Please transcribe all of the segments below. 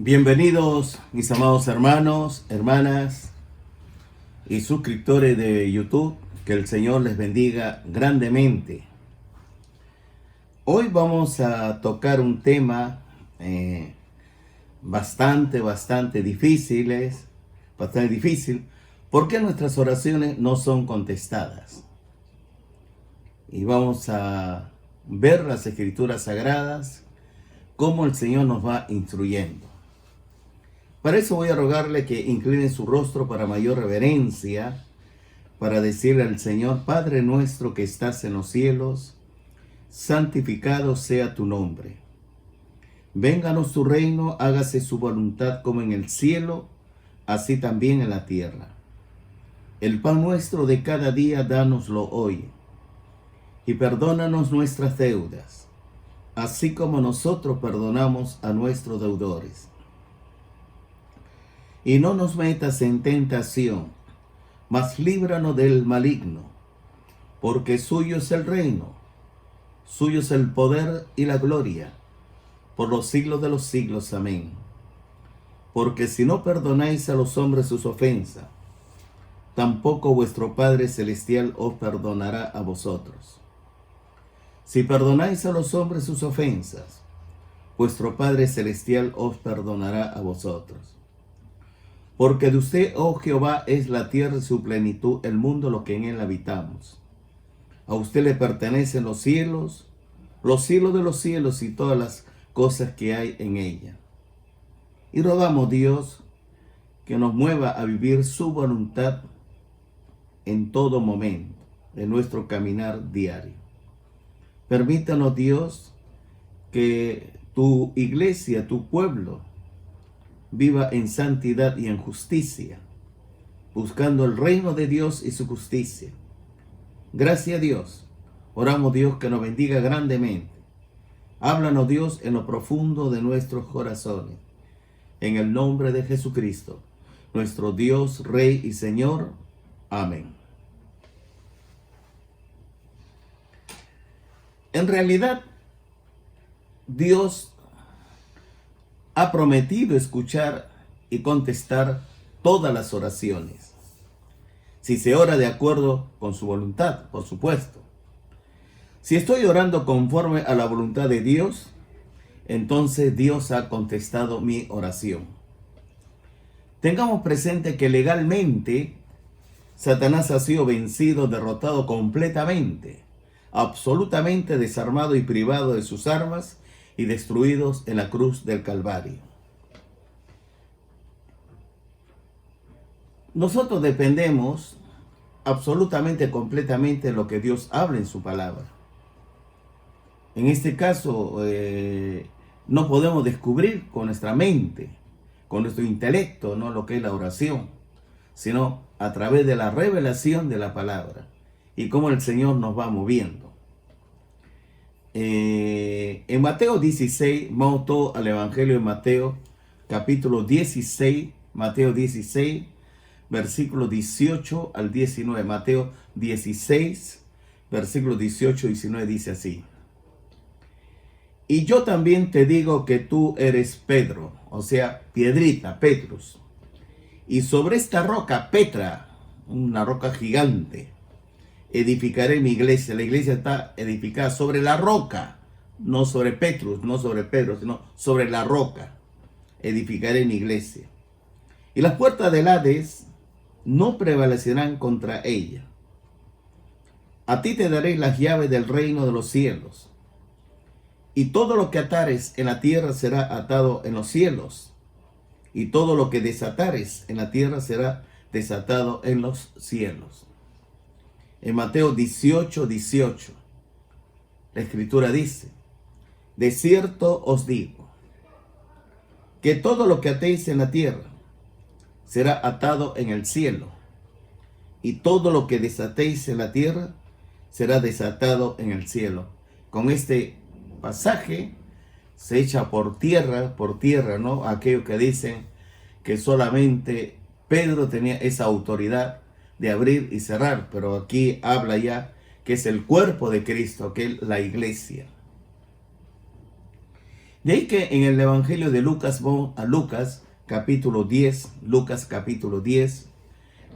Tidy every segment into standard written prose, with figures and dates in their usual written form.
Bienvenidos mis amados hermanos, hermanas y suscriptores de YouTube. Que el Señor les bendiga grandemente. Hoy vamos a tocar un tema bastante difícil, porque nuestras oraciones no son contestadas. Y vamos a ver las Escrituras Sagradas, cómo el Señor nos va instruyendo. Para eso voy a rogarle que incline su rostro para mayor reverencia, para decirle al Señor: Padre nuestro que estás en los cielos, santificado sea tu nombre. Vénganos tu reino, hágase su voluntad como en el cielo, así también en la tierra. El pan nuestro de cada día, dánoslo hoy. Y perdónanos nuestras deudas, así como nosotros perdonamos a nuestros deudores. Y no nos metas en tentación, mas líbranos del maligno, porque suyo es el reino, suyo es el poder y la gloria, por los siglos de los siglos. Amén. Porque si no perdonáis a los hombres sus ofensas, tampoco vuestro Padre Celestial os perdonará a vosotros. Si perdonáis a los hombres sus ofensas, vuestro Padre Celestial os perdonará a vosotros. Porque de usted, oh Jehová, es la tierra y su plenitud, el mundo, lo que en él habitamos. A usted le pertenecen los cielos de los cielos y todas las cosas que hay en ella. Y rogamos, Dios, que nos mueva a vivir su voluntad en todo momento de nuestro caminar diario. Permítanos, Dios, que tu iglesia, tu pueblo, viva en santidad y en justicia, buscando el reino de Dios y su justicia. Gracias a Dios. Oramos, Dios, que nos bendiga grandemente. Háblanos, Dios, en lo profundo de nuestros corazones. En el nombre de Jesucristo, nuestro Dios, Rey y Señor. Amén. En realidad, Dios ha prometido escuchar y contestar todas las oraciones, si se ora de acuerdo con su voluntad, por supuesto. Si estoy orando conforme a la voluntad de Dios, entonces Dios ha contestado mi oración. Tengamos presente que legalmente Satanás ha sido vencido, derrotado completamente, absolutamente desarmado y privado de sus armas y destruidos en la cruz del Calvario. Nosotros dependemos absolutamente, completamente de lo que Dios habla en su palabra. En este caso, no podemos descubrir con nuestra mente, con nuestro intelecto, no lo que es la oración, sino a través de la revelación de la palabra y cómo el Señor nos va moviendo. En Mateo 16, vamos todo al Evangelio de Mateo, capítulo 16, Mateo 16, versículos 18 al 19. Mateo 16, versículos 18 y 19 dice así: Y yo también te digo que tú eres Pedro, o sea, piedrita, Petrus, y sobre esta roca, Petra, una roca gigante, edificaré mi iglesia. La iglesia está edificada sobre la roca, no sobre Petrus, no sobre Pedro, sino sobre la roca. Edificaré mi iglesia. Y las puertas del Hades no prevalecerán contra ella. A ti te daré las llaves del reino de los cielos. Y todo lo que atares en la tierra será atado en los cielos. Y todo lo que desatares en la tierra será desatado en los cielos. En Mateo 18, 18, la Escritura dice: De cierto os digo, que todo lo que atéis en la tierra será atado en el cielo, y todo lo que desatéis en la tierra será desatado en el cielo. Con este pasaje se echa por tierra, ¿no?, aquello que dicen que solamente Pedro tenía esa autoridad de abrir y cerrar, pero aquí habla ya que es el cuerpo de Cristo, que es la iglesia. De ahí que en el Evangelio de Lucas, a Lucas capítulo 10, Lucas capítulo 10,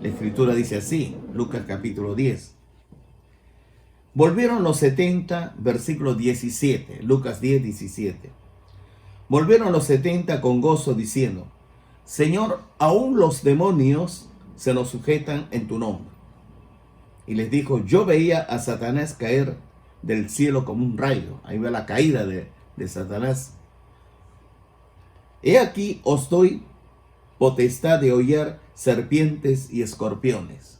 la escritura dice así, Lucas capítulo 10. Volvieron los 70, versículo 17, Lucas 10, 17. Volvieron los 70 con gozo diciendo, Señor, aún los demonios se nos sujetan en tu nombre. Y les dijo, yo veía a Satanás caer del cielo como un rayo. Ahí va la caída de Satanás. He aquí os doy potestad de hollar serpientes y escorpiones,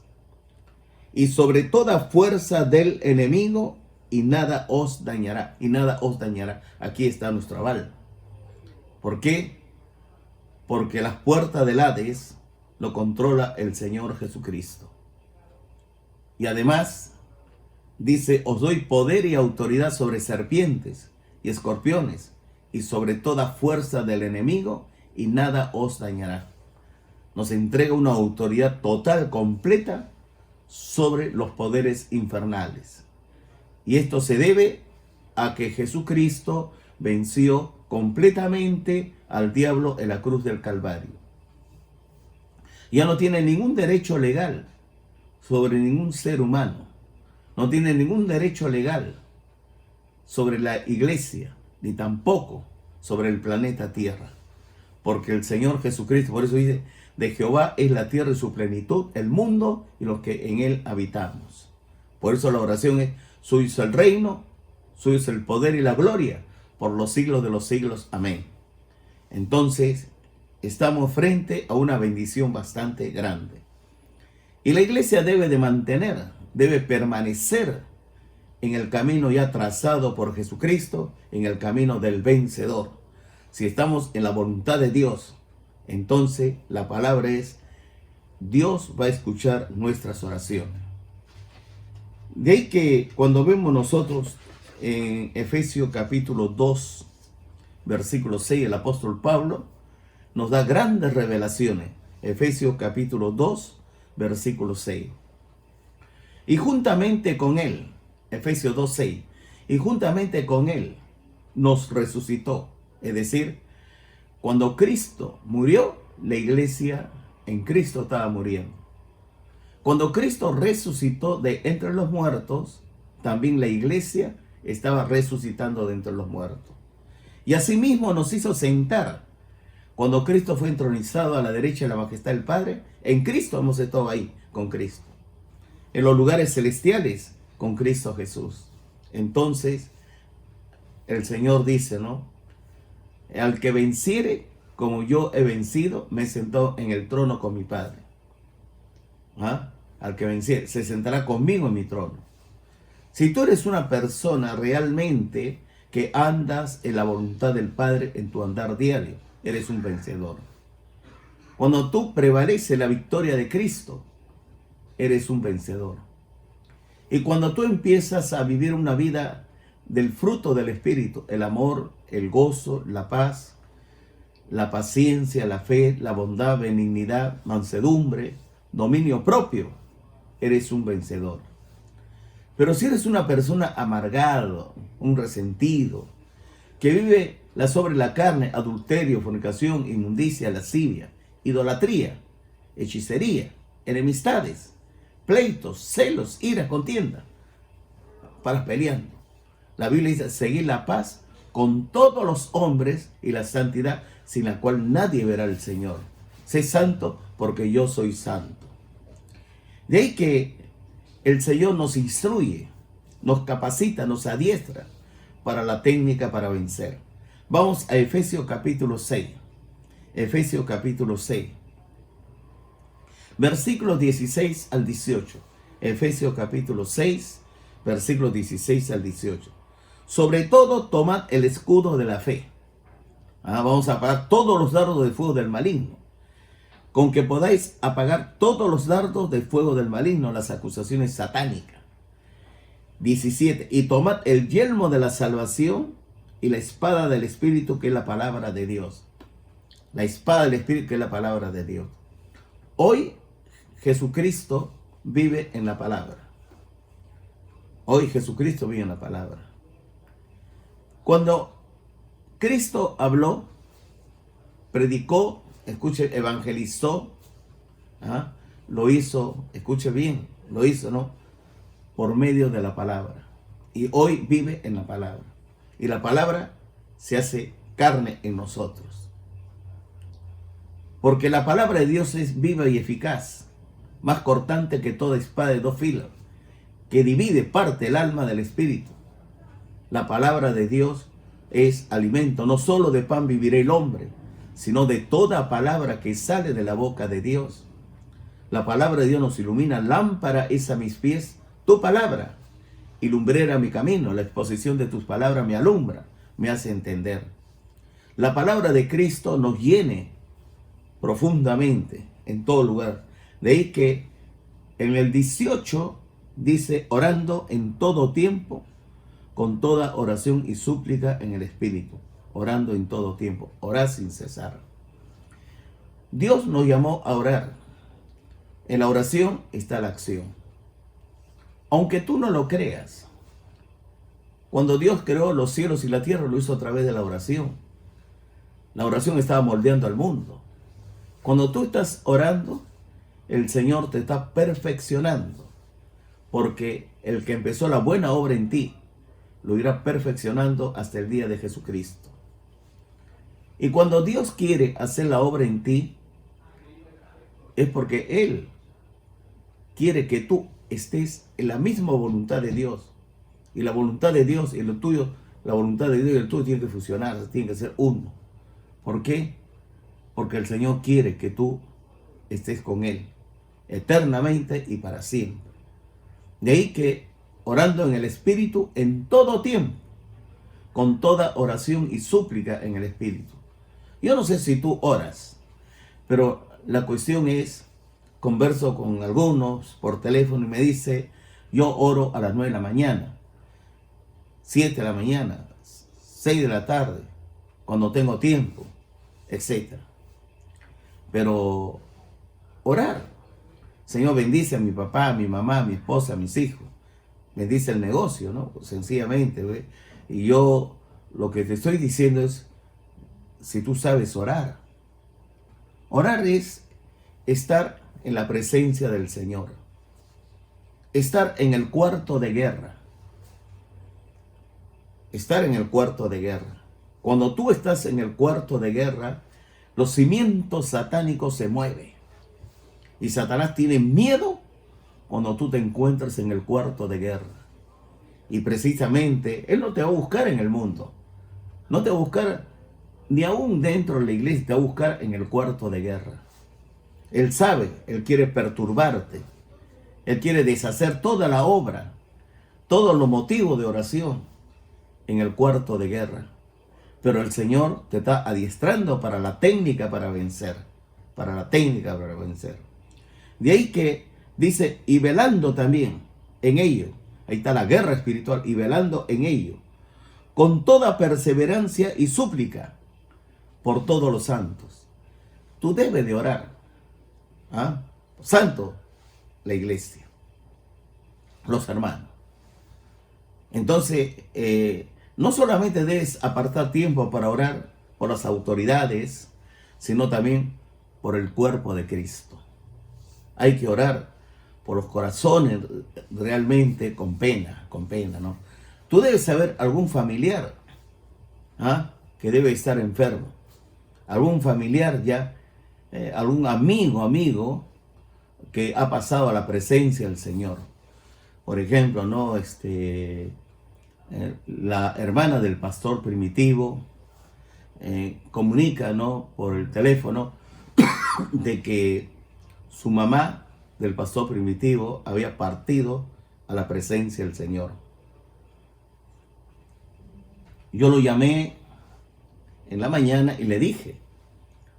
y sobre toda fuerza del enemigo, y nada os dañará, y nada os dañará. Aquí está nuestro aval. ¿Por qué? Porque las puertas del Hades lo controla el Señor Jesucristo. Y además, dice, os doy poder y autoridad sobre serpientes y escorpiones, y sobre toda fuerza del enemigo, y nada os dañará. Nos entrega una autoridad total, completa, sobre los poderes infernales. Y esto se debe a que Jesucristo venció completamente al diablo en la cruz del Calvario. Ya no tiene ningún derecho legal sobre ningún ser humano. No tiene ningún derecho legal sobre la iglesia, ni tampoco sobre el planeta Tierra. Porque el Señor Jesucristo, por eso dice, de Jehová es la tierra y su plenitud, el mundo y los que en él habitamos. Por eso la oración es, suyo es el reino, suyo es el poder y la gloria, por los siglos de los siglos. Amén. Entonces, estamos frente a una bendición bastante grande. Y la iglesia debe de mantener, debe permanecer en el camino ya trazado por Jesucristo, en el camino del vencedor. Si estamos en la voluntad de Dios, entonces la palabra es, Dios va a escuchar nuestras oraciones. De ahí que cuando vemos nosotros en Efesios capítulo 2, versículo 6, el apóstol Pablo nos da grandes revelaciones. Efesios capítulo 2, versículo 6. Y juntamente con él, Efesios 2, 6, y juntamente con él nos resucitó. Es decir, cuando Cristo murió, la iglesia en Cristo estaba muriendo. Cuando Cristo resucitó de entre los muertos, también la iglesia estaba resucitando de entre los muertos. Y asimismo nos hizo sentar. Cuando Cristo fue entronizado a la derecha de la majestad del Padre, en Cristo hemos estado ahí con Cristo. En los lugares celestiales con Cristo Jesús. Entonces, el Señor dice, ¿no? Al que venciere, como yo he vencido, me sentó en el trono con mi Padre. ¿Ah? Al que venciere, se sentará conmigo en mi trono. Si tú eres una persona realmente que andas en la voluntad del Padre en tu andar diario, eres un vencedor. Cuando tú prevaleces la victoria de Cristo, eres un vencedor. Y cuando tú empiezas a vivir una vida del fruto del Espíritu, el amor, el gozo, la paz, la paciencia, la fe, la bondad, benignidad, mansedumbre, dominio propio, eres un vencedor. Pero si eres una persona amargado, un resentido, que vive sobre la carne, adulterio, fornicación, inmundicia, lascivia, idolatría, hechicería, enemistades, pleitos, celos, ira, contienda, para peleando. La Biblia dice, seguir la paz con todos los hombres y la santidad, sin la cual nadie verá al Señor. Sé santo porque yo soy santo. De ahí que el Señor nos instruye, nos capacita, nos adiestra para la técnica para vencer. Vamos a Efesios capítulo 6. Efesios capítulo 6. Versículos 16 al 18. Efesios capítulo 6, versículos 16 al 18. Sobre todo, tomad el escudo de la fe. Vamos a apagar todos los dardos de fuego del maligno. Con que podáis apagar todos los dardos de fuego del maligno, las acusaciones satánicas. 17. Y tomad el yelmo de la salvación y la espada del Espíritu, que es la palabra de Dios. La espada del Espíritu, que es la palabra de Dios. Hoy Jesucristo vive en la palabra. Hoy Jesucristo vive en la palabra. Cuando Cristo habló, predicó, escuche, evangelizó, ¿ah? Lo hizo, escuche bien, lo hizo, ¿no? Por medio de la palabra. Y hoy vive en la palabra. Y la palabra se hace carne en nosotros. Porque la palabra de Dios es viva y eficaz, más cortante que toda espada de dos filos, que divide parte el alma del espíritu. La palabra de Dios es alimento, no solo de pan vivirá el hombre, sino de toda palabra que sale de la boca de Dios. La palabra de Dios nos ilumina, lámpara es a mis pies tu palabra y lumbrera mi camino. La exposición de tus palabras me alumbra, me hace entender. La palabra de Cristo nos llene profundamente en todo lugar. De ahí que en el 18 dice, orando en todo tiempo, con toda oración y súplica en el Espíritu. Orando en todo tiempo, orar sin cesar. Dios nos llamó a orar. En la oración está la acción. Aunque tú no lo creas, cuando Dios creó los cielos y la tierra, lo hizo a través de la oración. La oración estaba moldeando al mundo. Cuando tú estás orando, el Señor te está perfeccionando, porque el que empezó la buena obra en ti, lo irá perfeccionando hasta el día de Jesucristo. Y cuando Dios quiere hacer la obra en ti, es porque Él quiere que tú estés en la misma voluntad de Dios. Y la voluntad de Dios y lo tuyo, la voluntad de Dios y el tuyo tienen que fusionar, tienen que ser uno. ¿Por qué? Porque el Señor quiere que tú estés con Él eternamente y para siempre. De ahí que orando en el Espíritu en todo tiempo, con toda oración y súplica en el Espíritu. Yo no sé si tú oras, pero la cuestión es, converso con algunos por teléfono y me dice, yo oro a las 9 de la mañana, 7 de la mañana, 6 de la tarde, cuando tengo tiempo, etc. Pero orar, Señor, bendice a mi papá, a mi mamá, a mi esposa, a mis hijos. Bendice el negocio, ¿no? Sencillamente, ¿ve? Y yo lo que te estoy diciendo es, si tú sabes orar. Orar es estar en la presencia del Señor. Estar en el cuarto de guerra. Estar en el cuarto de guerra. Cuando tú estás en el cuarto de guerra, los cimientos satánicos se mueven. Y Satanás tiene miedo cuando tú te encuentras en el cuarto de guerra. Y precisamente, Él no te va a buscar en el mundo. No te va a buscar ni aún dentro de la iglesia, te va a buscar en el cuarto de guerra. Él sabe, Él quiere perturbarte. Él quiere deshacer toda la obra, todos los motivos de oración en el cuarto de guerra. Pero el Señor te está adiestrando para la técnica para vencer. Para la técnica para vencer. De ahí que dice, y velando también en ello. Ahí está la guerra espiritual, y velando en ello. Con toda perseverancia y súplica por todos los santos. Tú debes de orar. ¿Ah? Santo, la iglesia. Los hermanos. Entonces, no solamente debes apartar tiempo para orar por las autoridades, sino también por el cuerpo de Cristo. Hay que orar por los corazones realmente con pena, ¿no? Tú debes saber algún familiar que debe estar enfermo. Algún familiar ya, algún amigo que ha pasado a la presencia del Señor. Por ejemplo, ¿no? La hermana del pastor Primitivo comunica, ¿no? Por el teléfono de que su mamá del pastor Primitivo había partido a la presencia del Señor. Yo lo llamé en la mañana y le dije,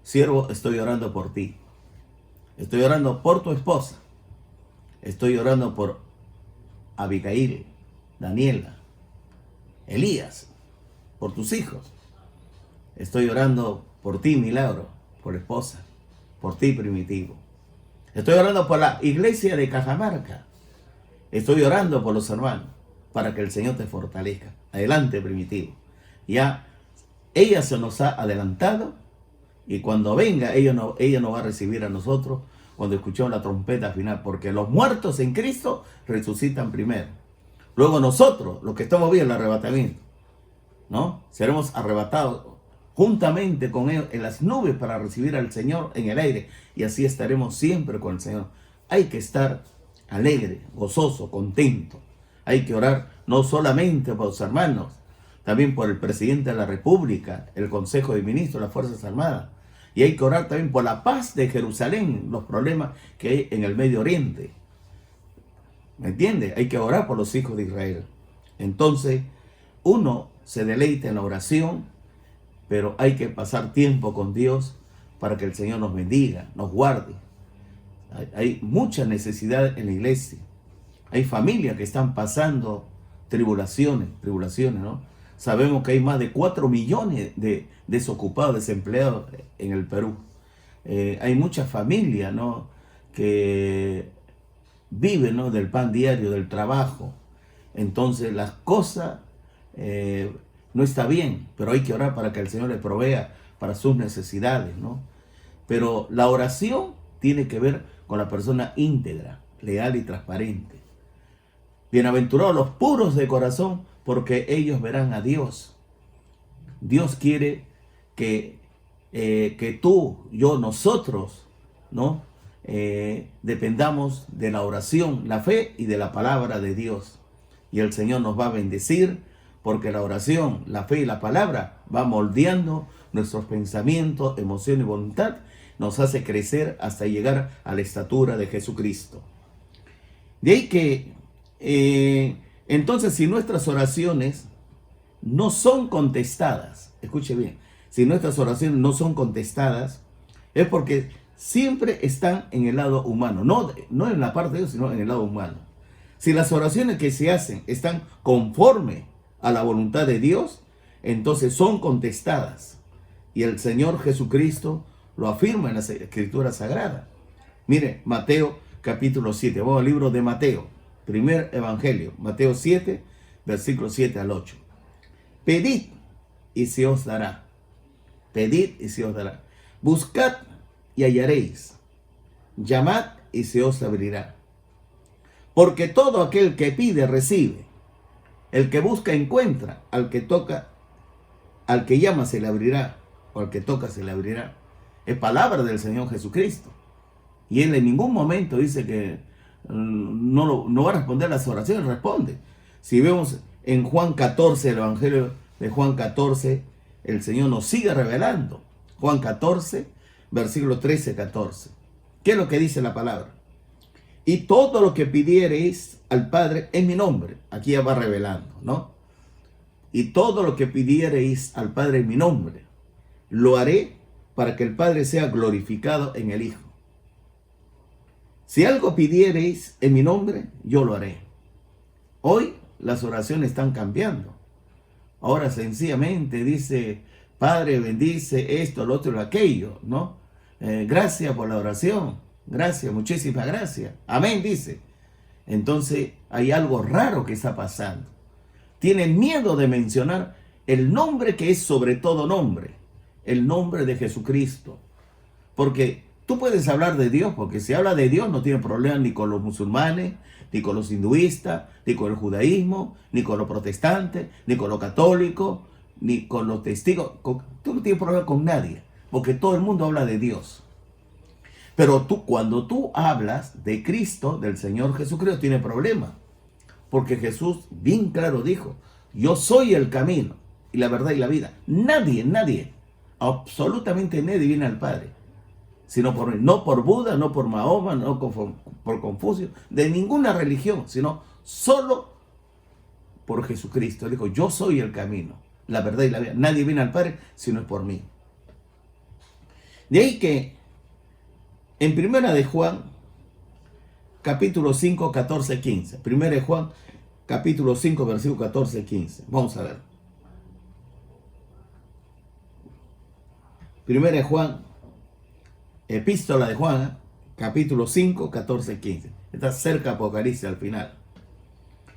siervo, estoy orando por ti. Estoy orando por tu esposa. Estoy orando por Abigail, Daniela, Elías, por tus hijos. Estoy orando por ti, Milagro, por la esposa, por ti, Primitivo. Estoy orando por la iglesia de Cajamarca. Estoy orando por los hermanos para que el Señor te fortalezca. Adelante, Primitivo. Ya Ella se nos ha adelantado y cuando venga, ella no va a recibir a nosotros cuando escuchemos la trompeta final, porque los muertos en Cristo resucitan primero. Luego nosotros, los que estamos vivos, el arrebatamiento, ¿no? Seremos arrebatados juntamente con ellos en las nubes para recibir al Señor en el aire, y así estaremos siempre con el Señor. Hay que estar alegre, gozoso, contento. Hay que orar no solamente por los hermanos, también por el presidente de la República, el Consejo de Ministros, las Fuerzas Armadas. Y hay que orar también por la paz de Jerusalén, los problemas que hay en el Medio Oriente. ¿Me entiende? Hay que orar por los hijos de Israel. Entonces, uno se deleita en la oración, pero hay que pasar tiempo con Dios para que el Señor nos bendiga, nos guarde. Hay mucha necesidad en la iglesia. Hay familias que están pasando tribulaciones, ¿no? Sabemos que hay más de 4 millones de desocupados, desempleados en el Perú. Hay muchas familias, ¿no?, que viven, ¿no?, del pan diario, del trabajo. Entonces las cosas no está bien, pero hay que orar para que el Señor le provea para sus necesidades, ¿no? Pero la oración tiene que ver con la persona íntegra, leal y transparente. Bienaventurados los puros de corazón, porque ellos verán a Dios. Dios quiere que tú, yo, nosotros, ¿no?, dependamos de la oración, la fe y de la palabra de Dios. Y el Señor nos va a bendecir, porque la oración, la fe y la palabra va moldeando nuestros pensamientos, emoción y voluntad. Nos hace crecer hasta llegar a la estatura de Jesucristo. De ahí que, entonces, si nuestras oraciones no son contestadas, escuche bien, si nuestras oraciones no son contestadas, es porque siempre están en el lado humano, no en la parte de Dios, sino en el lado humano. Si las oraciones que se hacen están conforme a la voluntad de Dios, entonces son contestadas. Y el Señor Jesucristo lo afirma en la Escritura Sagrada. Mire, Mateo capítulo 7, vamos al libro de Mateo, primer evangelio, Mateo 7, versículos 7 al 8. Pedid y se os dará. Pedid y se os dará. Buscad y hallaréis. Llamad y se os abrirá. Porque todo aquel que pide recibe. El que busca encuentra. Al que llama se le abrirá. O al que toca se le abrirá. Es palabra del Señor Jesucristo. Y Él en ningún momento dice que no va a responder las oraciones, responde. Si vemos en Juan 14, el Evangelio de Juan 14, el Señor nos sigue revelando. Juan 14, versículo 13-14. ¿Qué es lo que dice la palabra? Y todo lo que pidiereis al Padre en mi nombre. Aquí ya va revelando, ¿no? Y todo lo que pidiereis al Padre en mi nombre, lo haré para que el Padre sea glorificado en el Hijo. Si algo pidiereis en mi nombre, yo lo haré. Hoy las oraciones están cambiando. Ahora sencillamente dice, Padre, bendice esto, lo otro, lo aquello, ¿no? Gracias por la oración. Gracias, muchísimas gracias. Amén, dice. Entonces hay algo raro que está pasando. Tienen miedo de mencionar el nombre que es sobre todo nombre. El nombre de Jesucristo. Porque tú puedes hablar de Dios, porque si habla de Dios no tiene problema ni con los musulmanes, ni con los hinduistas, ni con el judaísmo, ni con los protestantes, ni con los católicos, ni con los testigos. Tú no tienes problema con nadie, porque todo el mundo habla de Dios. Pero cuando tú hablas de Cristo, del Señor Jesucristo, tiene problema. Porque Jesús bien claro dijo, yo soy el camino y la verdad y la vida. Nadie, absolutamente nadie viene al Padre. Sino no por Buda, no por Mahoma, no por Confucio, de ninguna religión, sino solo por Jesucristo. Él dijo, yo soy el camino, la verdad y la vida. Nadie viene al Padre si no es por mí. De ahí que en Primera de Juan, capítulo 5, 14, 15. Primera de Juan, capítulo 5, versículo 14, 15. Vamos a ver. Primera de Juan, epístola de Juan, capítulo 5, 14, 15. Está cerca de Apocalipsis al final.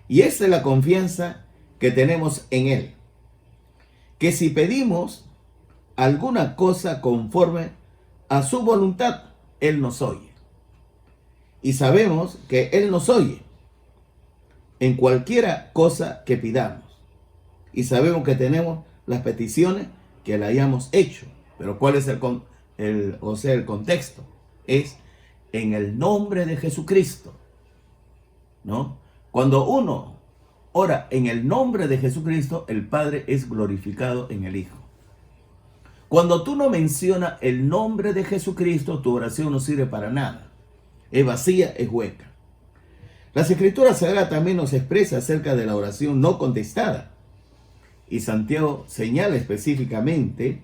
Y esa es la confianza que tenemos en Él. Que si pedimos alguna cosa conforme a su voluntad, Él nos oye. Y sabemos que Él nos oye en cualquiera cosa que pidamos. Y sabemos que tenemos las peticiones que le hayamos hecho. Pero ¿cuál es el contexto? Es en el nombre de Jesucristo, ¿no? Cuando uno ora en el nombre de Jesucristo, el Padre es glorificado en el Hijo. Cuando tú no mencionas el nombre de Jesucristo, tu oración no sirve para nada. Es vacía, es hueca. Las Escrituras Sagradas también nos expresa acerca de la oración no contestada. Y Santiago señala específicamente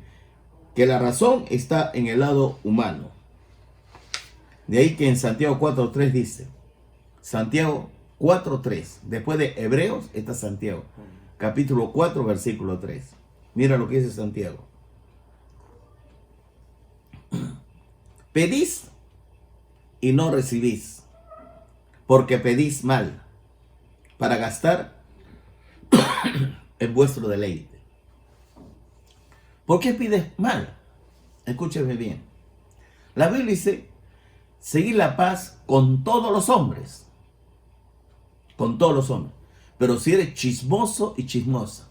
que la razón está en el lado humano. De ahí que en Santiago 4.3 dice, Santiago 4.3, después de Hebreos está Santiago, capítulo 4, versículo 3. Mira lo que dice Santiago. Pedís y no recibís, porque pedís mal, para gastar en vuestro deleite. ¿Por qué pides mal? Escúcheme bien. La Biblia dice, seguir la paz con todos los hombres. Con todos los hombres. Pero si eres chismoso y chismosa,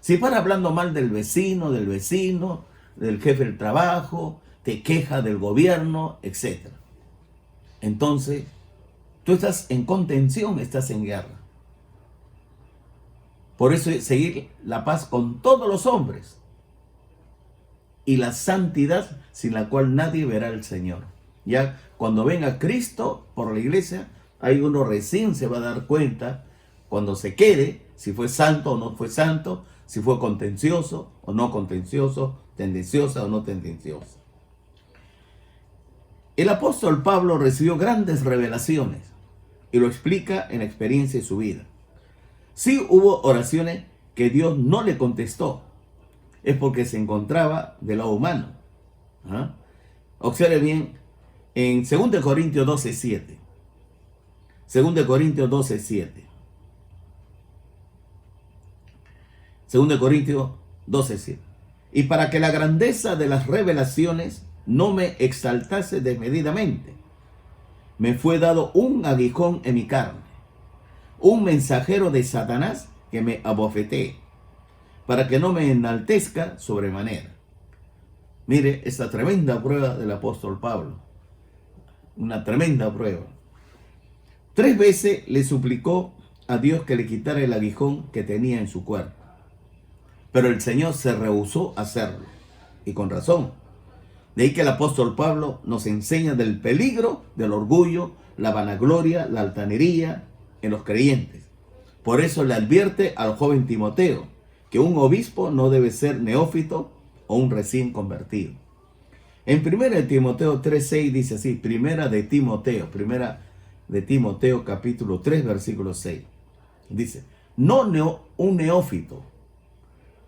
si paras hablando mal del vecino, del jefe del trabajo, te quejas del gobierno, etc. Entonces, tú estás en contención, estás en guerra. Por eso es seguir la paz con todos los hombres. Y la santidad sin la cual nadie verá al Señor. Ya cuando venga Cristo por la iglesia, ahí uno recién se va a dar cuenta cuando se quede si fue santo o no fue santo, si fue contencioso o no contencioso, tendenciosa o no tendenciosa. El apóstol Pablo recibió grandes revelaciones y lo explica en la experiencia de su vida. Sí hubo oraciones que Dios no le contestó, es porque se encontraba del lado humano. ¿Ah? Observe bien en 2 Corintios 12:7. 2 Corintios 12:7. 2 Corintios 12:7. Y para que la grandeza de las revelaciones no me exaltase desmedidamente, me fue dado un aguijón en mi carne, un mensajero de Satanás que me abofetee, para que no me enaltezca sobremanera. Mire esta tremenda prueba del apóstol Pablo. Una tremenda prueba. 3 veces le suplicó a Dios que le quitara el aguijón que tenía en su cuerpo. Pero el Señor se rehusó a hacerlo. Y con razón. De ahí que el apóstol Pablo nos enseña del peligro del orgullo, la vanagloria, la altanería en los creyentes. Por eso le advierte al joven Timoteo que un obispo no debe ser neófito o un recién convertido. En 1 Timoteo 3:6 dice así, Primera de Timoteo capítulo 3 versículo 6. Dice, un neófito,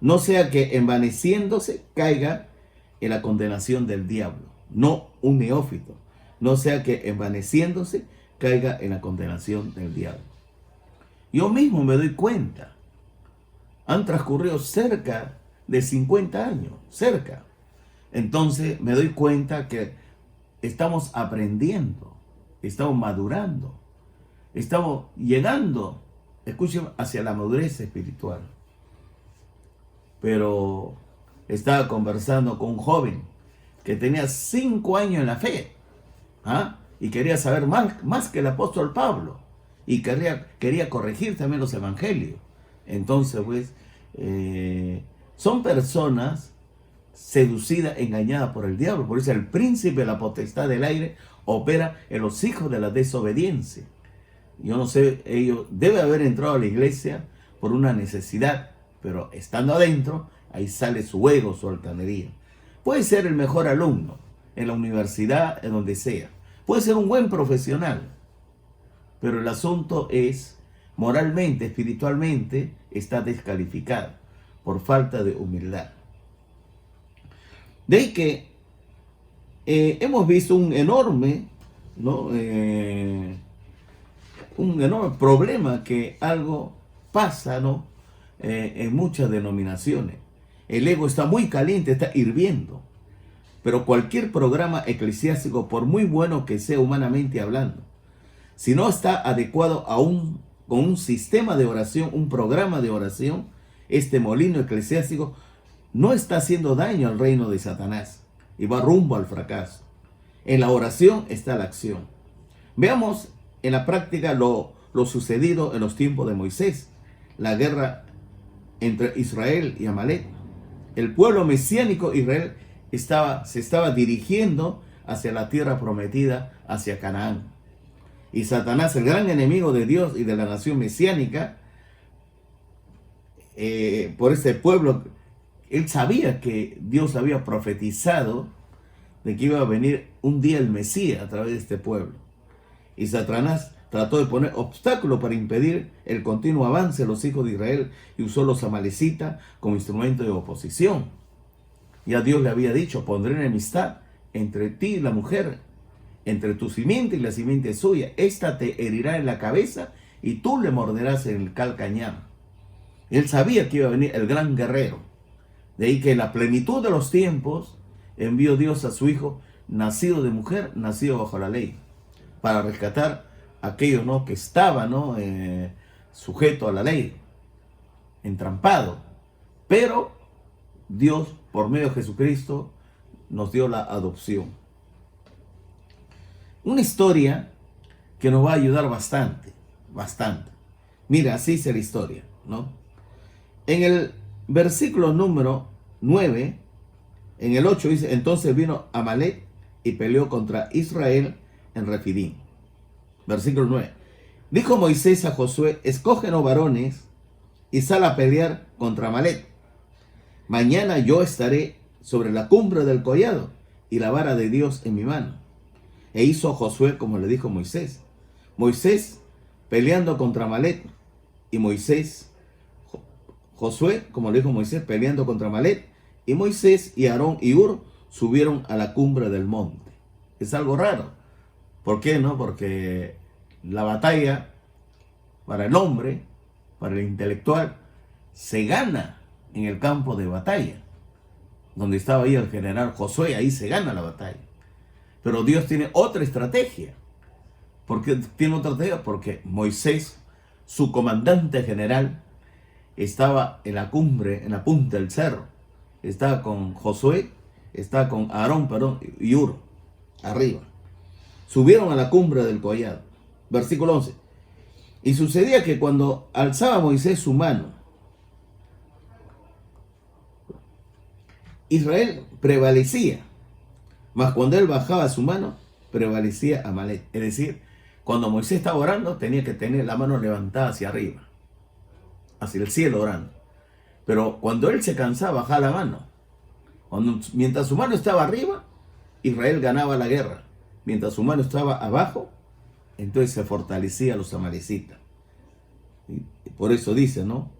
no sea que envaneciéndose caiga en la condenación del diablo. No un neófito, no sea que envaneciéndose caiga en la condenación del diablo. Yo mismo me doy cuenta. Han transcurrido cerca de 50 años, cerca. Entonces me doy cuenta que estamos aprendiendo, estamos madurando, estamos llegando, escuchen, hacia la madurez espiritual. Pero estaba conversando con un joven que tenía 5 años en la fe, ¿ah? Y quería saber más que el apóstol Pablo, y quería corregir también los evangelios. Entonces, pues, son personas seducidas, engañadas por el diablo. Por eso el príncipe de la potestad del aire opera en los hijos de la desobediencia. Yo no sé, ellos deben haber entrado a la iglesia por una necesidad, pero estando adentro, ahí sale su ego, su altanería. Puede ser el mejor alumno en la universidad, en donde sea. Puede ser un buen profesional, pero el asunto es, moralmente, espiritualmente, está descalificado por falta de humildad. De ahí que hemos visto un enorme, ¿no? Un enorme problema que algo pasa, ¿no? En muchas denominaciones. El ego está muy caliente, está hirviendo. Pero cualquier programa eclesiástico, por muy bueno que sea humanamente hablando, si no está adecuado con un sistema de oración, un programa de oración, este molino eclesiástico no está haciendo daño al reino de Satanás y va rumbo al fracaso. En la oración está la acción. Veamos en la práctica lo sucedido en los tiempos de Moisés, la guerra entre Israel y Amalek. El pueblo mesiánico Israel se estaba dirigiendo hacia la tierra prometida, hacia Canaán. Y Satanás, el gran enemigo de Dios y de la nación mesiánica, por este pueblo, él sabía que Dios había profetizado de que iba a venir un día el Mesías a través de este pueblo. Y Satanás trató de poner obstáculos para impedir el continuo avance de los hijos de Israel y usó los amalecitas como instrumento de oposición. Ya Dios le había dicho: pondré enemistad entre ti y la mujer, entre tu simiente y la simiente suya. Esta te herirá en la cabeza y tú le morderás en el calcañar. Él sabía que iba a venir el gran guerrero. De ahí que en la plenitud de los tiempos envió Dios a su hijo, nacido de mujer, nacido bajo la ley, para rescatar a aquellos, ¿no?, que estaban, ¿no?, sujetos a la ley, entrampados. Pero Dios, por medio de Jesucristo, nos dio la adopción. Una historia que nos va a ayudar bastante, bastante. Mira, así dice la historia, ¿no? En el versículo número 9, en el 8 dice: entonces vino Amalek y peleó contra Israel en Refidim. Versículo 9. Dijo Moisés a Josué: escógenos varones y sal a pelear contra Amalek. Mañana yo estaré sobre la cumbre del collado y la vara de Dios en mi mano. E hizo Josué como le dijo Moisés. Moisés peleando contra Amalek y Josué, como le dijo Moisés, peleando contra Amalek, y Moisés y Aarón y Hur subieron a la cumbre del monte. Es algo raro. ¿Por qué no? Porque la batalla para el hombre, para el intelectual, se gana en el campo de batalla. Donde estaba ahí el general Josué, ahí se gana la batalla. Pero Dios tiene otra estrategia. ¿Por qué tiene otra estrategia? Porque Moisés, su comandante general, estaba en la cumbre, en la punta del cerro. Estaba con Josué, estaba con Aarón, y Hur, arriba. Subieron a la cumbre del collado. Versículo 11. Y sucedía que cuando alzaba Moisés su mano, Israel prevalecía. Mas cuando él bajaba su mano, prevalecía Amalek. Es decir, cuando Moisés estaba orando, tenía que tener la mano levantada hacia arriba, hacia el cielo orando. Pero cuando él se cansaba, bajaba la mano. Mientras su mano estaba arriba, Israel ganaba la guerra. Mientras su mano estaba abajo, entonces se fortalecía los amalecitas. Y por eso dice, ¿no?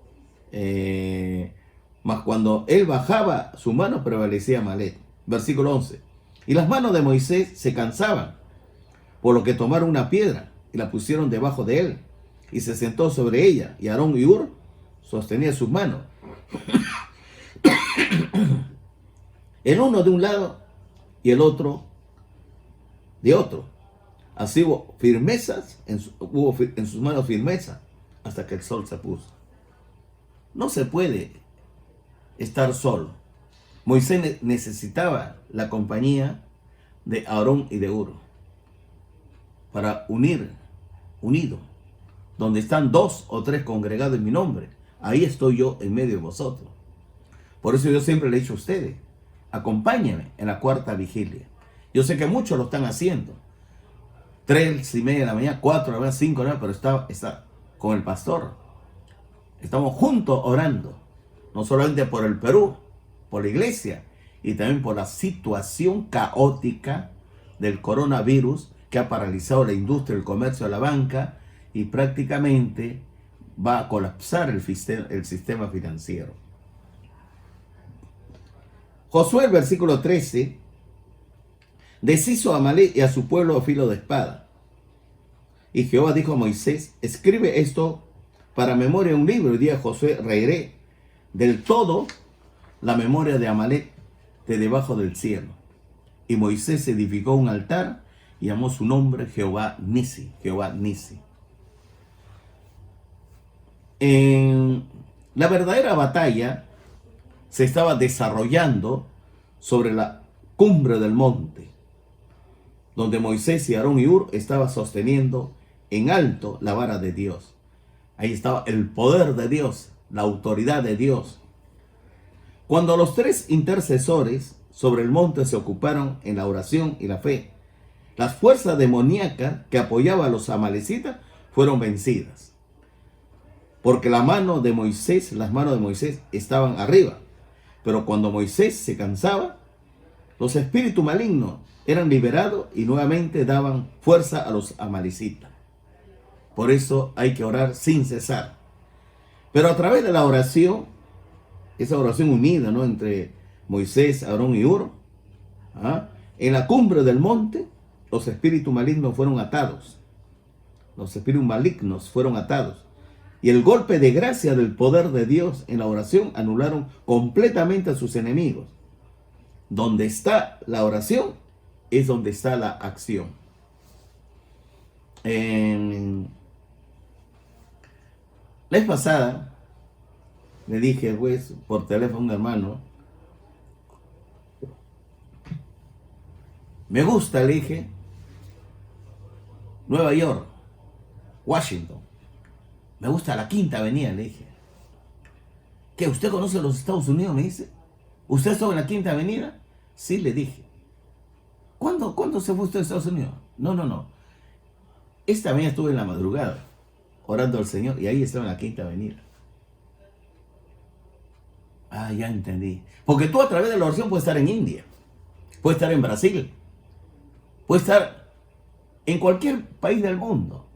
Mas cuando él bajaba su mano, prevalecía Amalek. Versículo 11. Y las manos de Moisés se cansaban, por lo que tomaron una piedra y la pusieron debajo de él, y se sentó sobre ella, y Aarón y Hur sostenía sus manos, el uno de un lado y el otro de otro. Así hubo en sus manos firmeza hasta que el sol se puso. No se puede estar solo. Moisés necesitaba la compañía de Aarón y de Hur para unido. Donde están 2 o 3 congregados en mi nombre, ahí estoy yo en medio de vosotros. Por eso yo siempre le he dicho a ustedes: acompáñenme en la cuarta vigilia. Yo sé que muchos lo están haciendo. 3:30 de la mañana, 4 de la mañana, 5 de la mañana, pero está con el pastor. Estamos juntos orando, no solamente por el Perú, por la iglesia, y también por la situación caótica del coronavirus que ha paralizado la industria, el comercio, la banca, y prácticamente va a colapsar el sistema financiero. Josué, el versículo 13, deshizo a Amalek y a su pueblo a filo de espada. Y Jehová dijo a Moisés: escribe esto para memoria en un libro, y di a Josué: reiré del todo la memoria de Amalek de debajo del cielo. Y Moisés edificó un altar y llamó su nombre Jehová Nisi, Jehová Nisi. La verdadera batalla se estaba desarrollando sobre la cumbre del monte, donde Moisés y Aarón y Hur estaban sosteniendo en alto la vara de Dios. Ahí estaba el poder de Dios, la autoridad de Dios. Cuando los tres intercesores sobre el monte se ocuparon en la oración y la fe, las fuerzas demoníacas que apoyaban a los amalecitas fueron vencidas. Porque las manos de Moisés estaban arriba. Pero cuando Moisés se cansaba, los espíritus malignos eran liberados y nuevamente daban fuerza a los amalecitas. Por eso hay que orar sin cesar. Pero a través de la oración, esa oración unida, ¿no?, entre Moisés, Aarón y Hur, en la cumbre del monte, los espíritus malignos fueron atados. Los espíritus malignos fueron atados. Y el golpe de gracia del poder de Dios en la oración anularon completamente a sus enemigos. Donde está la oración es donde está la acción. La vez pasada le dije, pues, por teléfono a un hermano, me gusta, le dije, Nueva York, Washington. Me gusta la Quinta Avenida, le dije. ¿Qué? ¿Usted conoce los Estados Unidos? Me dice. ¿Usted estuvo en la Quinta Avenida? Sí, le dije. ¿Cuándo se fue usted a Estados Unidos? No. Esta mañana estuve en la madrugada, orando al Señor, y ahí estaba en la Quinta Avenida. Ah, ya entendí. Porque tú a través de la oración puedes estar en India, puedes estar en Brasil, puedes estar en cualquier país del mundo,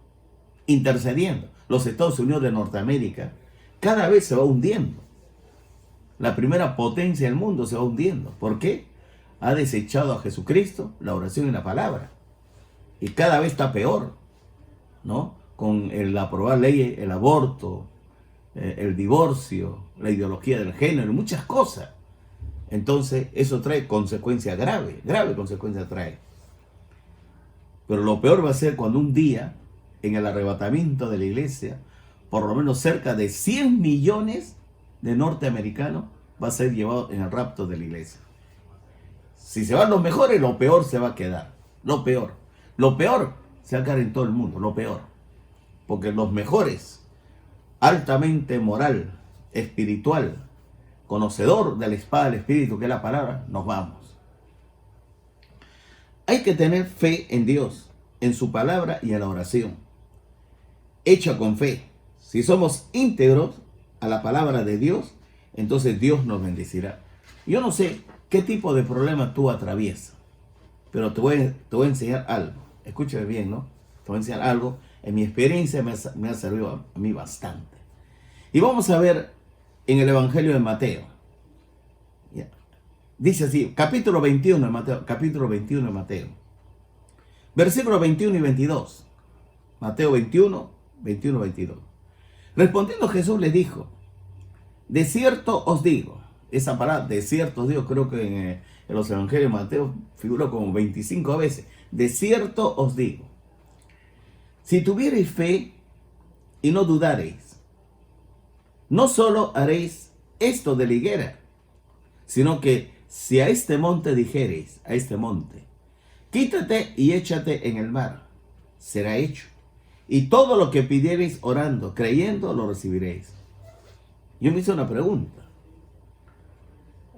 intercediendo. Los Estados Unidos de Norteamérica cada vez se va hundiendo. La primera potencia del mundo se va hundiendo. ¿Por qué? Ha desechado a Jesucristo, la oración y la palabra. Y cada vez está peor, ¿no? Con el aprobar leyes, el aborto, el divorcio, la ideología del género, muchas cosas. Entonces, eso trae consecuencias graves, grave consecuencias trae. Pero lo peor va a ser cuando un día, en el arrebatamiento de la iglesia, por lo menos cerca de 100 millones de norteamericanos va a ser llevado en el rapto de la iglesia. Si se van los mejores, lo peor se va a quedar. Lo peor se va a quedar en todo el mundo, lo peor. Porque los mejores, altamente moral, espiritual, conocedor de la espada del espíritu, que es la palabra, nos vamos. Hay que tener fe en Dios, en su palabra y en la oración, hecha con fe. Si somos íntegros a la palabra de Dios, entonces Dios nos bendecirá. Yo no sé qué tipo de problema tú atraviesas, pero te voy a enseñar algo. Escúchame bien, ¿no? Te voy a enseñar algo. En mi experiencia me ha servido a mí bastante. Y vamos a ver en el Evangelio de Mateo. Ya. Dice así, capítulo 21 de Mateo, versículos 21 y 22. Mateo 21, 22. Respondiendo Jesús les dijo, de cierto os digo, esa palabra, de cierto os digo, creo que en los evangelios de Mateo figuró como 25 veces. De cierto os digo, si tuviereis fe y no dudareis, no solo haréis esto de la higuera, sino que si a este monte dijereis, a este monte, quítate y échate en el mar, será hecho. Y todo lo que pidiereis orando, creyendo, lo recibiréis. Yo me hice una pregunta.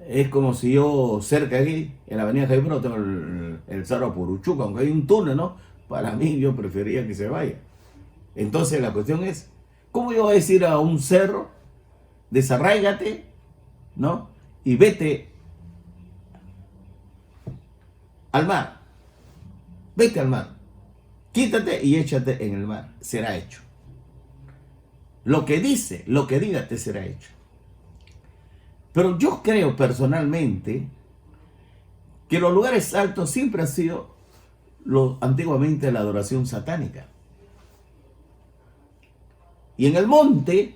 Es como si yo cerca de aquí, en la avenida Jaime, tengo el Cerro Puruchuca, aunque hay un túnel, ¿no? Para mí yo preferiría que se vaya. Entonces la cuestión es, ¿cómo yo voy a decir a un cerro, desarráigate, ¿no? Y vete al mar. Vete al mar. Quítate y échate en el mar. Será hecho. Lo que dice, lo que diga, te será hecho. Pero yo creo personalmente que los lugares altos siempre han sido antiguamente la adoración satánica. Y en el monte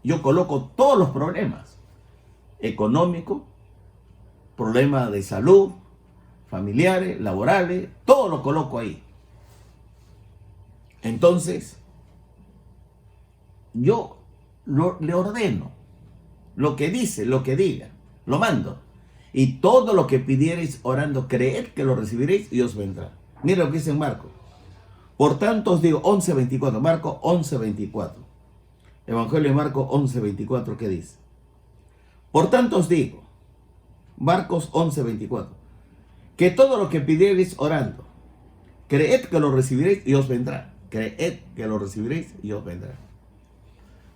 yo coloco todos los problemas. económico, problemas de salud, familiares, laborales, todo lo coloco ahí. Entonces, yo le ordeno lo que dice, lo que diga, lo mando. Y todo lo que pidiereis orando, creed que lo recibiréis y os vendrá. Mira lo que dice en Marcos. Por tanto os digo, 11:24, Marcos 11:24. Evangelio de Marcos 11:24, ¿qué dice? Por tanto os digo, Marcos 11:24, que todo lo que pidiereis orando, creed que lo recibiréis y os vendrá. Creed que lo recibiréis y os vendrá.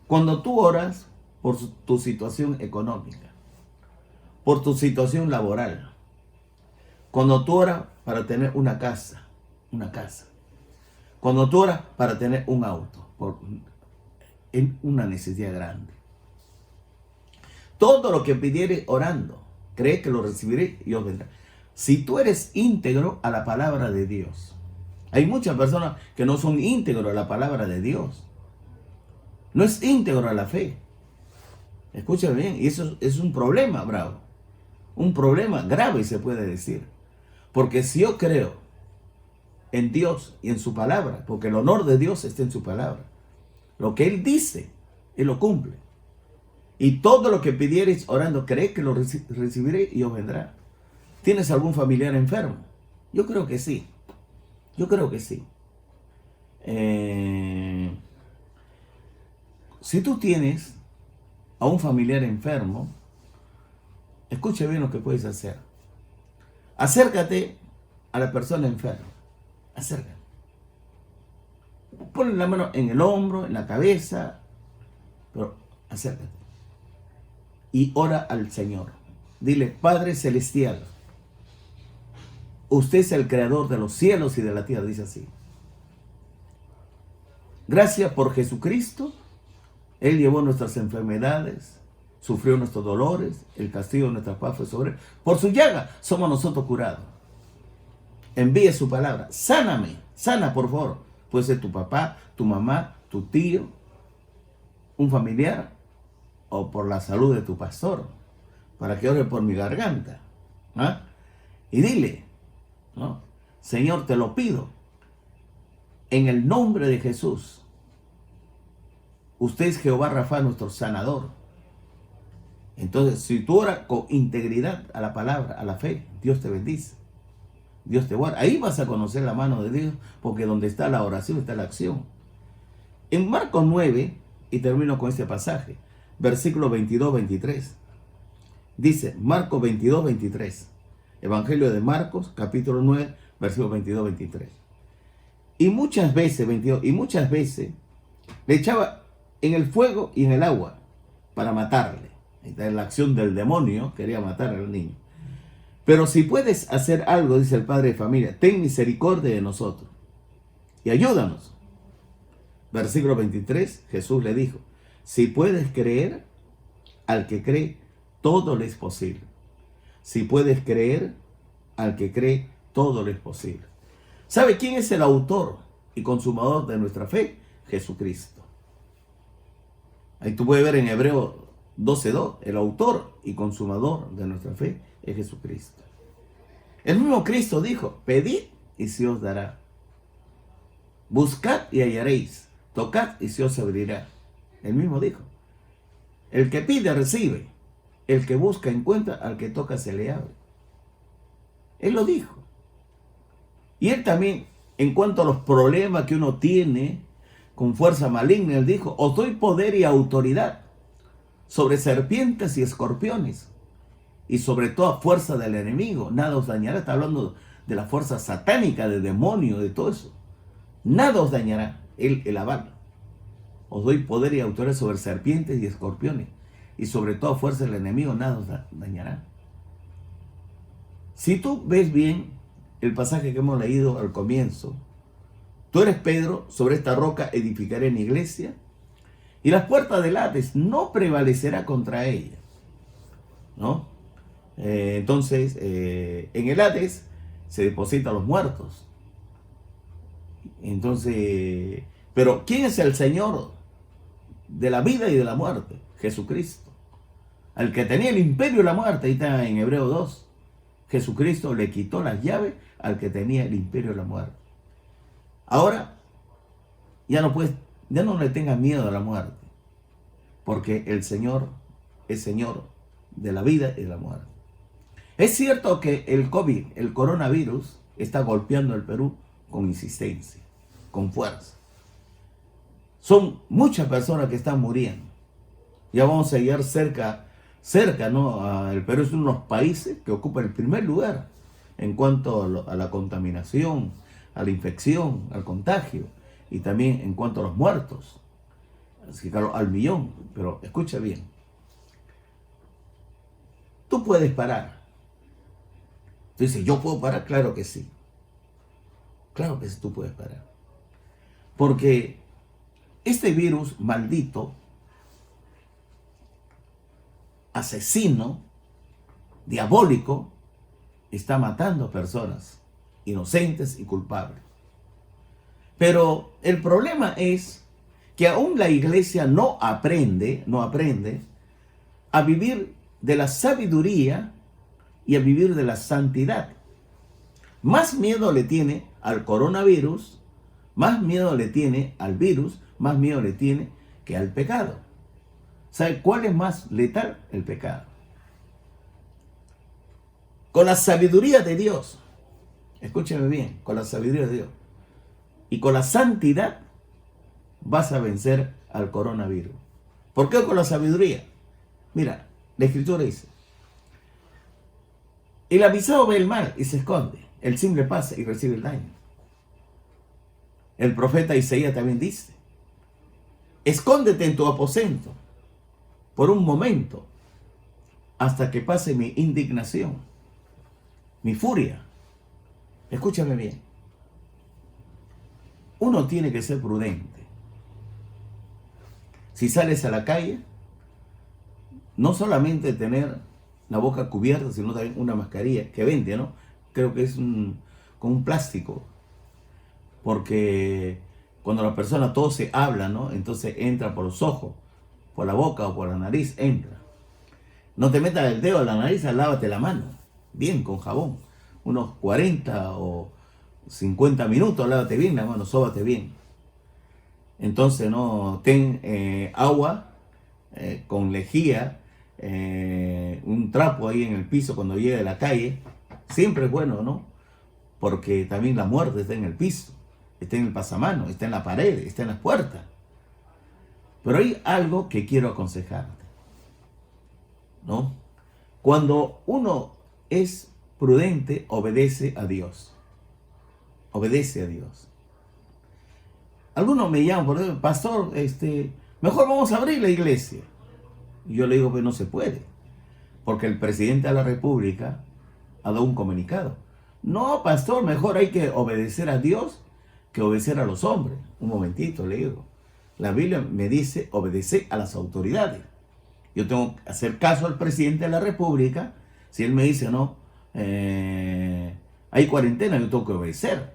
Cuando tú oras por tu situación económica, por tu situación laboral, cuando tú oras para tener una casa, cuando tú oras para tener un auto, en una necesidad grande, todo lo que pidieres orando, cree que lo recibiré y os vendrá. Si tú eres íntegro a la palabra de Dios, hay muchas personas que no son íntegros a la palabra de Dios, no es íntegro a la fe. Escúchame bien, y eso es un problema bravo, un problema grave se puede decir, porque si yo creo en Dios y en su palabra, porque el honor de Dios está en su palabra, lo que Él dice, Él lo cumple. Y todo lo que pidiereis orando, creed que lo recibiré y os vendrá. ¿Tienes algún familiar enfermo? Yo creo que sí. Yo creo que sí. Si tú tienes a un familiar enfermo, escuche bien lo que puedes hacer. Acércate a la persona enferma. Acércate. Ponle la mano en el hombro, en la cabeza, pero acércate. Y ora al Señor. Dile, Padre Celestial, usted es el creador de los cielos y de la tierra, dice así. Gracias por Jesucristo. Él llevó nuestras enfermedades, sufrió nuestros dolores, el castigo de nuestra paz fue sobre él. Por su llaga somos nosotros curados. Envíe su palabra. Sáname, sana por favor. Puede ser tu papá, tu mamá, tu tío, un familiar, o por la salud de tu pastor, para que ore por mi garganta. ¿Ah? Y dile, ¿no? Señor, te lo pido, en el nombre de Jesús. Usted es Jehová Rafa, nuestro sanador. Entonces, si tú oras con integridad a la palabra, a la fe, Dios te bendice. Dios te guarda. Ahí vas a conocer la mano de Dios, porque donde está la oración está la acción. En Marcos 9, y termino con este pasaje, versículo 22-23. Dice, Marcos 22-23. Evangelio de Marcos, capítulo 9, versículo 22-23. Y muchas veces, 22, y muchas veces le echaba en el fuego y en el agua para matarle. Esta es la acción del demonio, quería matar al niño. Pero si puedes hacer algo, dice el padre de familia, ten misericordia de nosotros y ayúdanos. Versículo 23, Jesús le dijo, si puedes creer, al que cree, todo le es posible. Si puedes creer, al que cree, todo le es posible. ¿Sabe quién es el autor y consumador de nuestra fe? Jesucristo. Ahí tú puedes ver en Hebreo 12:2, el autor y consumador de nuestra fe es Jesucristo. El mismo Cristo dijo, pedid y se os dará. Buscad y hallaréis. Tocad y se os abrirá. Él mismo dijo, el que pide recibe, el que busca encuentra, al que toca se le abre. Él lo dijo. Y él también, en cuanto a los problemas que uno tiene con fuerza maligna, él dijo, os doy poder y autoridad sobre serpientes y escorpiones y sobre toda fuerza del enemigo. Nada os dañará. Está hablando de la fuerza satánica, de demonio, de todo eso. Nada os dañará. El aval. Os doy poder y autoridad sobre serpientes y escorpiones y sobre toda fuerza del enemigo. Nada os dañará. Si tú ves bien el pasaje que hemos leído al comienzo, tú eres Pedro, sobre esta roca edificaré mi iglesia y las puertas del Hades no prevalecerá contra ella, ¿no? Entonces, en el Hades se depositan los muertos. Entonces, pero ¿quién es el Señor de la vida y de la muerte? Jesucristo. Al que tenía el imperio de la muerte, ahí está en Hebreo 2. Jesucristo le quitó las llaves al que tenía el imperio de la muerte. Ahora, ya no le tengas miedo a la muerte, porque el Señor es Señor de la vida y de la muerte. Es cierto que el COVID, el coronavirus, está golpeando el Perú con insistencia, con fuerza. Son muchas personas que están muriendo. Ya vamos a llegar cerca, ¿no? El Perú es uno de los países que ocupa el primer lugar en cuanto a la contaminación, a la infección, al contagio y también en cuanto a los muertos. Así que claro, al millón. Pero escucha bien. Tú puedes parar. Tú dices, ¿yo puedo parar? Claro que sí. Claro que sí, tú puedes parar. Porque este virus maldito, asesino, diabólico, está matando personas inocentes y culpables. Pero el problema es que aún la iglesia no aprende a vivir de la sabiduría y a vivir de la santidad. Más miedo le tiene al coronavirus, más miedo le tiene al virus, más miedo le tiene que al pecado. ¿Sabe cuál es más letal? El pecado. Con la sabiduría de Dios, escúcheme bien, con la sabiduría de Dios y con la santidad vas a vencer al coronavirus. ¿Por qué con la sabiduría? Mira, la Escritura dice, el avisado ve el mal y se esconde, el simple pasa y recibe el daño. El profeta Isaías también dice, escóndete en tu aposento por un momento hasta que pase mi indignación, mi furia. Escúchame bien. Uno tiene que ser prudente. Si sales a la calle, no solamente tener la boca cubierta, sino también una mascarilla que vende, ¿no? Creo que es con un plástico. Porque cuando la persona tose, habla, ¿no? Entonces entra por los ojos, por la boca o por la nariz, entra. No te metas el dedo a la nariz, lávate la mano. Bien, con jabón. Unos 40 o 50 minutos, lávate bien la mano, sóbate bien. Entonces, no, ten agua con lejía, un trapo ahí en el piso cuando llegue de la calle. Siempre es bueno, ¿no? Porque también la muerte está en el piso, está en el pasamano, está en la pared, está en las puertas. Pero hay algo que quiero aconsejarte, ¿no? Cuando uno es prudente, obedece a Dios. Obedece a Dios. Algunos me llaman, por ejemplo, pastor, mejor vamos a abrir la iglesia. Y yo le digo que no se puede, porque el presidente de la República ha dado un comunicado. No, pastor, mejor hay que obedecer a Dios que obedecer a los hombres. Un momentito, le digo. La Biblia me dice obedecer a las autoridades. Yo tengo que hacer caso al presidente de la República. Si él me dice, no, hay cuarentena, yo tengo que obedecer.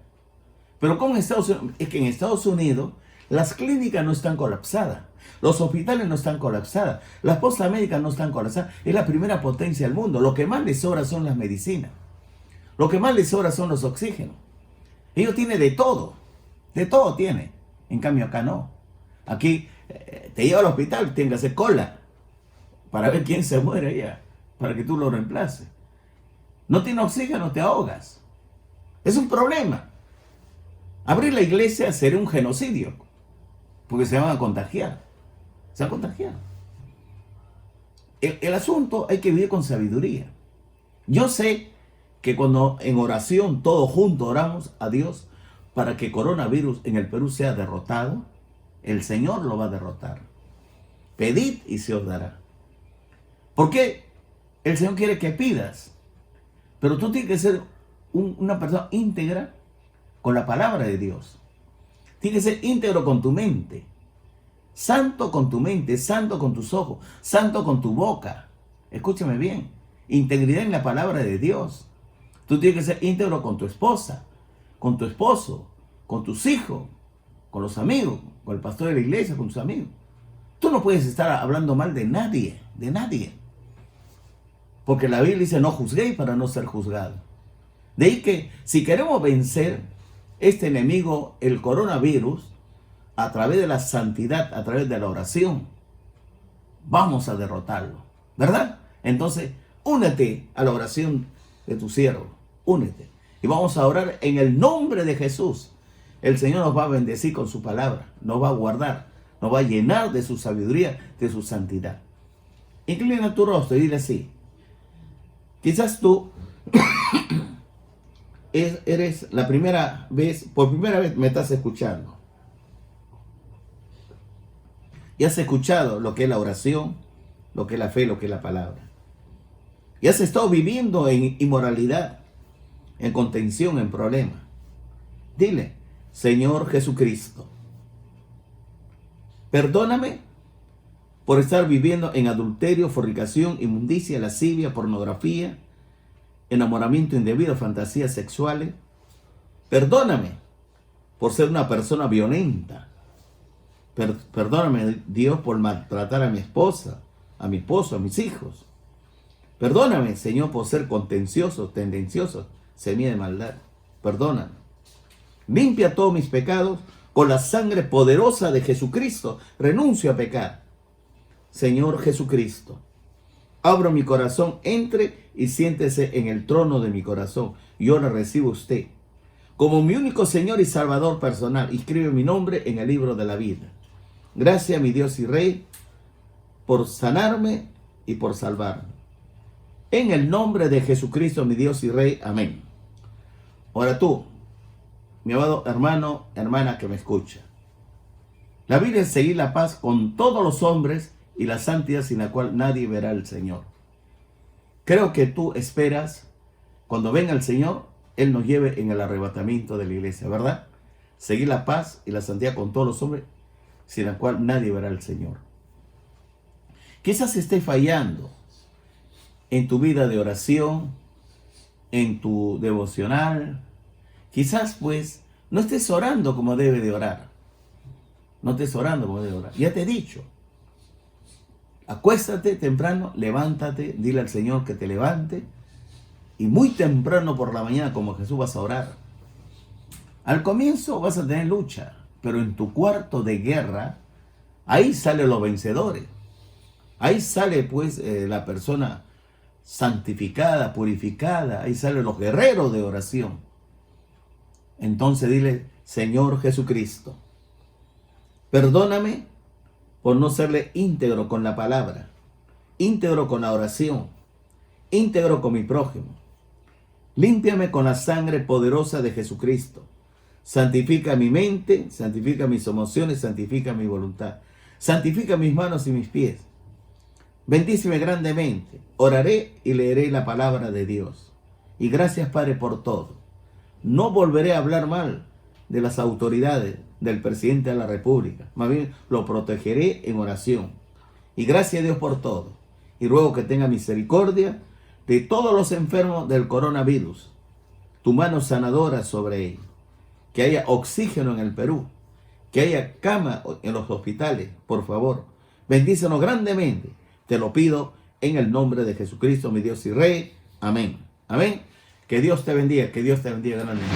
Pero como en Estados Unidos, es que en Estados Unidos las clínicas no están colapsadas, los hospitales no están colapsadas, las postas médicas no están colapsadas. Es la primera potencia del mundo. Lo que más les sobra son las medicinas. Lo que más les sobra son los oxígenos. Ellos tienen de todo tiene. En cambio acá no. Aquí te lleva al hospital, tienes que hacer cola para ver quién se muere allá, para que tú lo reemplaces. No tiene oxígeno, te ahogas. Es un problema. Abrir la iglesia sería un genocidio, porque se van a contagiar. Se van a contagiar. El asunto hay que vivir con sabiduría. Yo sé que cuando en oración todos juntos oramos a Dios para que coronavirus en el Perú sea derrotado, el Señor lo va a derrotar. Pedid y se os dará. Porque el Señor quiere que pidas, pero tú tienes que ser una persona íntegra con la palabra de Dios. Tienes que ser íntegro con tu mente, santo con tu mente, santo con tus ojos, santo con tu boca. Escúchame bien, integridad en la palabra de Dios. Tú tienes que ser íntegro con tu esposa, con tu esposo, con tus hijos, con los amigos, con el pastor de la iglesia, con tus amigos. Tú no puedes estar hablando mal de nadie, de nadie. Porque la Biblia dice, no juzguéis para no ser juzgado. De ahí que si queremos vencer este enemigo, el coronavirus, a través de la santidad, a través de la oración, vamos a derrotarlo, ¿verdad? Entonces, únete a la oración de tu siervo, únete. Y vamos a orar en el nombre de Jesús. El Señor nos va a bendecir con su palabra, nos va a guardar, nos va a llenar de su sabiduría, de su santidad. Inclina tu rostro y dile así. Quizás tú eres la primera vez, por primera vez me estás escuchando. Y has escuchado lo que es la oración, lo que es la fe, lo que es la palabra. Y has estado viviendo en inmoralidad, en contención, en problemas. Dile, Señor Jesucristo, perdóname por estar viviendo en adulterio, fornicación, inmundicia, lascivia, pornografía, enamoramiento indebido, fantasías sexuales. Perdóname por ser una persona violenta. Perdóname, Dios, por maltratar a mi esposa, a mi esposo, a mis hijos. Perdóname, Señor, por ser contencioso, tendencioso, semilla de maldad. Perdóname. Limpia todos mis pecados con la sangre poderosa de Jesucristo. Renuncio a pecar. Señor Jesucristo, abro mi corazón, entre y siéntese en el trono de mi corazón. Yo le recibo a usted como mi único Señor y Salvador personal. Inscribe mi nombre en el libro de la vida. Gracias, mi Dios y Rey, por sanarme y por salvarme. En el nombre de Jesucristo, mi Dios y Rey. Amén. Ahora tú, mi amado hermano, hermana que me escucha. La Biblia es seguir la paz con todos los hombres y la santidad sin la cual nadie verá al Señor. Creo que tú esperas, cuando venga el Señor, Él nos lleve en el arrebatamiento de la iglesia, ¿verdad? Seguir la paz y la santidad con todos los hombres, sin la cual nadie verá al Señor. Quizás esté fallando en tu vida de oración, en tu devocional. Quizás pues no estés orando como debe de orar. No estés orando como debe de orar. Ya te he dicho. Acuéstate temprano, levántate, dile al Señor que te levante. Y muy temprano por la mañana, como Jesús, vas a orar. Al comienzo vas a tener lucha, pero en tu cuarto de guerra, ahí salen los vencedores. Ahí sale pues la persona santificada, purificada. Ahí salen los guerreros de oración. Entonces dile, Señor Jesucristo, perdóname por no serle íntegro con la palabra, íntegro con la oración, íntegro con mi prójimo. Límpiame con la sangre poderosa de Jesucristo. Santifica mi mente, santifica mis emociones, santifica mi voluntad. Santifica mis manos y mis pies. Bendíceme grandemente. Oraré y leeré la palabra de Dios. Y gracias, Padre, por todo. No volveré a hablar mal de las autoridades, del presidente de la República. Más bien, lo protegeré en oración. Y gracias a Dios por todo. Y ruego que tenga misericordia de todos los enfermos del coronavirus. Tu mano sanadora sobre ellos. Que haya oxígeno en el Perú. Que haya cama en los hospitales, por favor. Bendícenos grandemente. Te lo pido en el nombre de Jesucristo, mi Dios y Rey. Amén. Amén. Que Dios te bendiga grandemente.